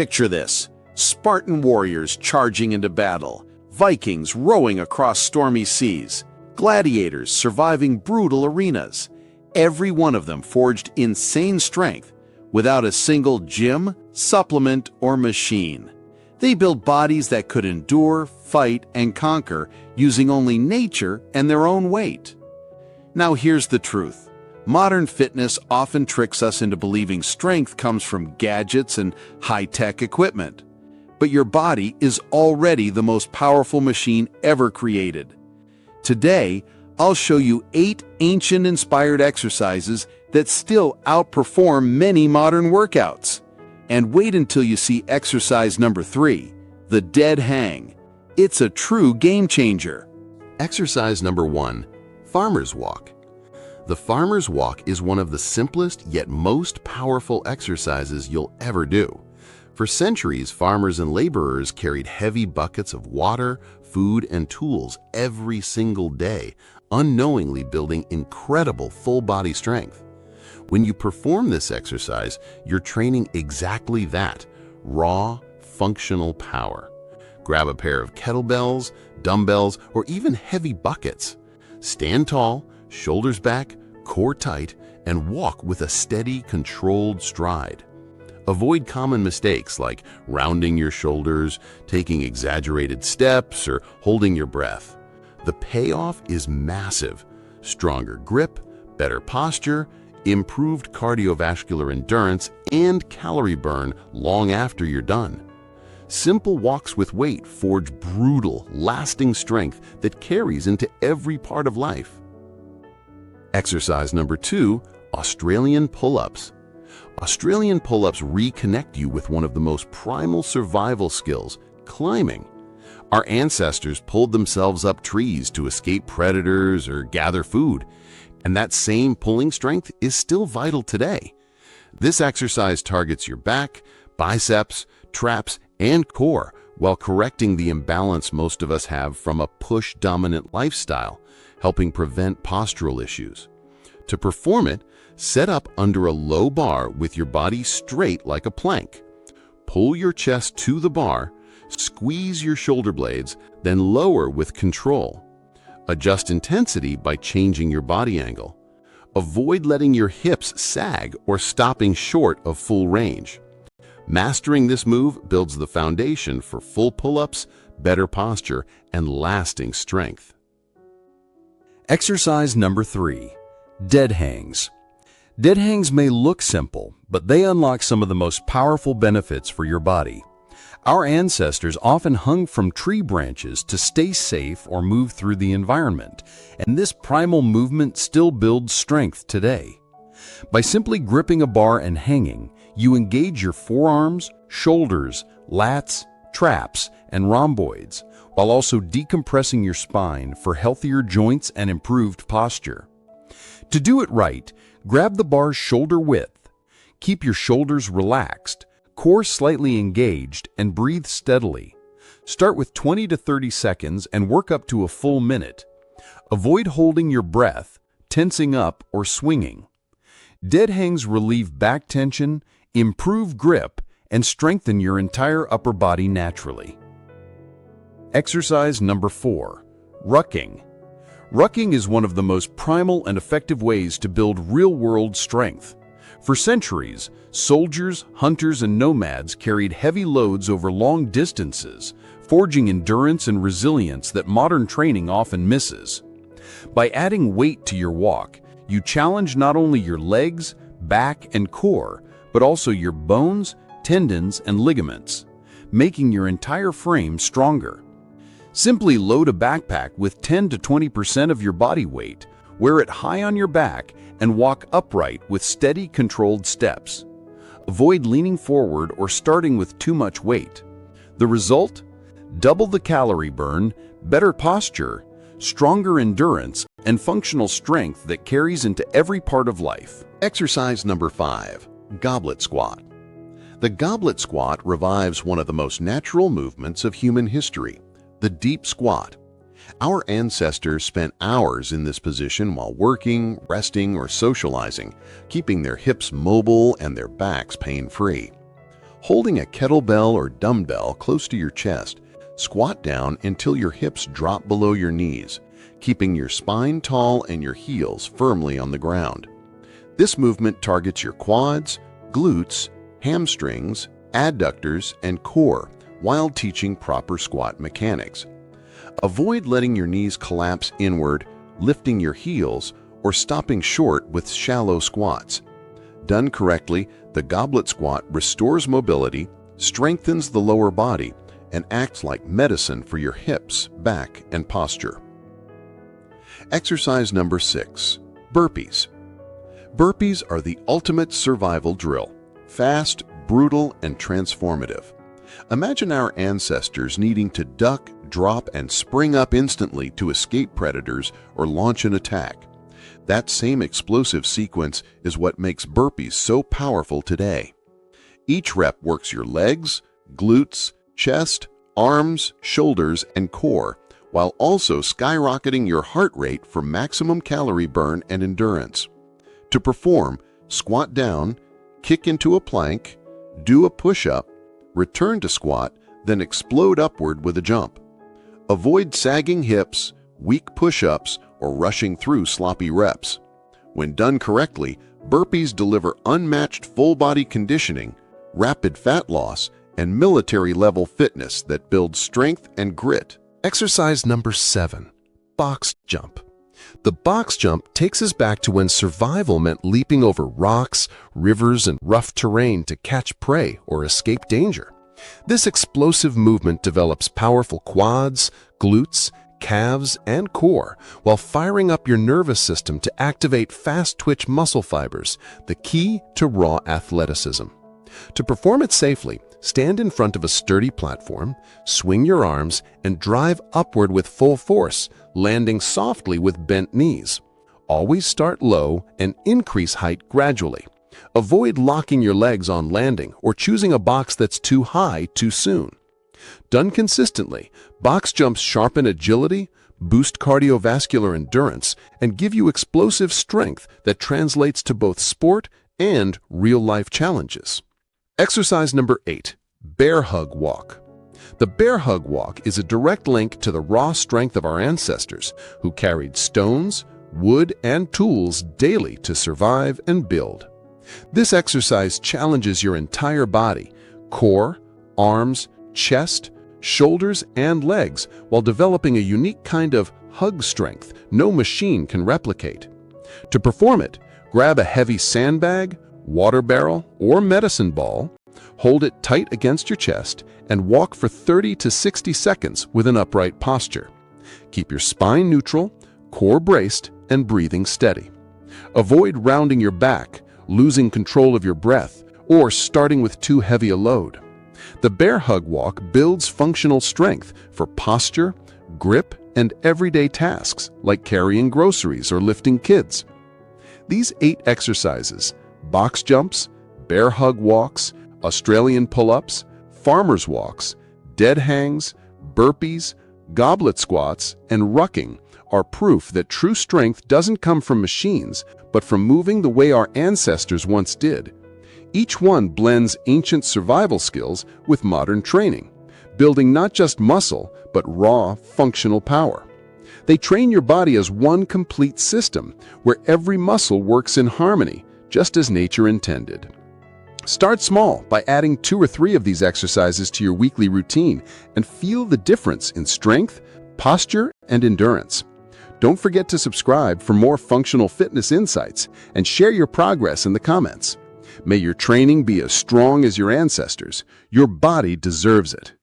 Picture this: Spartan warriors charging into battle, Vikings rowing across stormy seas, gladiators surviving brutal arenas. Every one of them forged insane strength without a single gym, supplement, or machine. They built bodies that could endure, fight, and conquer using only nature and their own weight. Now here's the truth. Modern fitness often tricks us into believing strength comes from gadgets and high-tech equipment. But your body is already the most powerful machine ever created. Today, I'll show you 8 ancient-inspired exercises that still outperform many modern workouts. And wait until you see exercise number 3, the dead hang. It's a true game changer. Exercise number 1, farmer's walk. The farmer's walk is one of the simplest yet most powerful exercises you'll ever do. For centuries, farmers and laborers carried heavy buckets of water, food, and tools every single day, unknowingly building incredible full-body strength. When you perform this exercise, you're training exactly that: raw, functional power. Grab a pair of kettlebells, dumbbells, or even heavy buckets. Stand tall, shoulders back, core tight, and walk with a steady, controlled stride. Avoid common mistakes like rounding your shoulders, taking exaggerated steps, or holding your breath. The payoff is massive: stronger grip, better posture, improved cardiovascular endurance, and calorie burn long after you're done. Simple walks with weight forge brutal, lasting strength that carries into every part of life. Exercise number 2, Australian pull-ups. Australian pull-ups reconnect you with one of the most primal survival skills, climbing. Our ancestors pulled themselves up trees to escape predators or gather food, and that same pulling strength is still vital today. This exercise targets your back, biceps, traps, and core while correcting the imbalance most of us have from a push-dominant lifestyle, helping prevent postural issues. To perform it, set up under a low bar with your body straight like a plank. Pull your chest to the bar, squeeze your shoulder blades, then lower with control. Adjust intensity by changing your body angle. Avoid letting your hips sag or stopping short of full range. Mastering this move builds the foundation for full pull-ups, better posture, and lasting strength. Exercise number 3, dead hangs. Dead hangs may look simple, but they unlock some of the most powerful benefits for your body. Our ancestors often hung from tree branches to stay safe or move through the environment, and this primal movement still builds strength today. By simply gripping a bar and hanging, you engage your forearms, shoulders, lats, traps, and rhomboids, while also decompressing your spine for healthier joints and improved posture. To do it right, grab the bar's shoulder width. Keep your shoulders relaxed, core slightly engaged, and breathe steadily. Start with 20 to 30 seconds and work up to a full minute. Avoid holding your breath, tensing up, or swinging. Dead hangs relieve back tension, improve grip, and strengthen your entire upper body naturally. Exercise number 4, rucking. Rucking is one of the most primal and effective ways to build real-world strength. For centuries, soldiers, hunters, and nomads carried heavy loads over long distances, forging endurance and resilience that modern training often misses. By adding weight to your walk, you challenge not only your legs, back, and core, but also your bones, tendons, and ligaments, making your entire frame stronger. Simply load a backpack with 10 to 20% of your body weight, wear it high on your back, and walk upright with steady, controlled steps. Avoid leaning forward or starting with too much weight. The result? Double the calorie burn, better posture, stronger endurance, and functional strength that carries into every part of life. Exercise number 5, Goblet Squat. The Goblet Squat revives one of the most natural movements of human history, the deep squat. Our ancestors spent hours in this position while working, resting, or socializing, keeping their hips mobile and their backs pain-free. Holding a kettlebell or dumbbell close to your chest, squat down until your hips drop below your knees, keeping your spine tall and your heels firmly on the ground. This movement targets your quads, glutes, hamstrings, adductors, and core while teaching proper squat mechanics. Avoid letting your knees collapse inward, lifting your heels, or stopping short with shallow squats. Done correctly, the goblet squat restores mobility, strengthens the lower body, and acts like medicine for your hips, back, and posture. Exercise number 6. Burpees. Burpees are the ultimate survival drill. Fast, brutal, and transformative. Imagine our ancestors needing to duck, drop, and spring up instantly to escape predators or launch an attack. That same explosive sequence is what makes burpees so powerful today. Each rep works your legs, glutes, chest, arms, shoulders, and core, while also skyrocketing your heart rate for maximum calorie burn and endurance. To perform, squat down, kick into a plank, do a push-up, return to squat, then explode upward with a jump. Avoid sagging hips, weak push-ups, or rushing through sloppy reps. When done correctly, burpees deliver unmatched full-body conditioning, rapid fat loss, and military-level fitness that builds strength and grit. Exercise number 7. Box jump. The box jump takes us back to when survival meant leaping over rocks, rivers, and rough terrain to catch prey or escape danger. This explosive movement develops powerful quads, glutes, calves, and core while firing up your nervous system to activate fast-twitch muscle fibers, the key to raw athleticism. To perform it safely, stand in front of a sturdy platform, swing your arms, and drive upward with full force, landing softly with bent knees. Always start low and increase height gradually. Avoid locking your legs on landing or choosing a box that's too high too soon. Done consistently, box jumps sharpen agility, boost cardiovascular endurance, and give you explosive strength that translates to both sport and real-life challenges. Exercise number 8. Bear hug walk. The bear hug walk is a direct link to the raw strength of our ancestors who carried stones, wood, and tools daily to survive and build. This exercise challenges your entire body, core, arms, chest, shoulders, and legs while developing a unique kind of hug strength no machine can replicate. To perform it, grab a heavy sandbag, water barrel, or medicine ball, hold it tight against your chest, and walk for 30 to 60 seconds with an upright posture. Keep your spine neutral, core braced, and breathing steady. Avoid rounding your back, losing control of your breath, or starting with too heavy a load. The bear hug walk builds functional strength for posture, grip, and everyday tasks like carrying groceries or lifting kids. These 8 exercises, box jumps, bear hug walks, Australian pull-ups, farmer's walks, dead hangs, burpees, goblet squats, and rucking, are proof that true strength doesn't come from machines, but from moving the way our ancestors once did. Each one blends ancient survival skills with modern training, building not just muscle, but raw, functional power. They train your body as one complete system, where every muscle works in harmony, just as nature intended. Start small by adding 2 or 3 of these exercises to your weekly routine and feel the difference in strength, posture, and endurance. Don't forget to subscribe for more functional fitness insights and share your progress in the comments. May your training be as strong as your ancestors. Your body deserves it.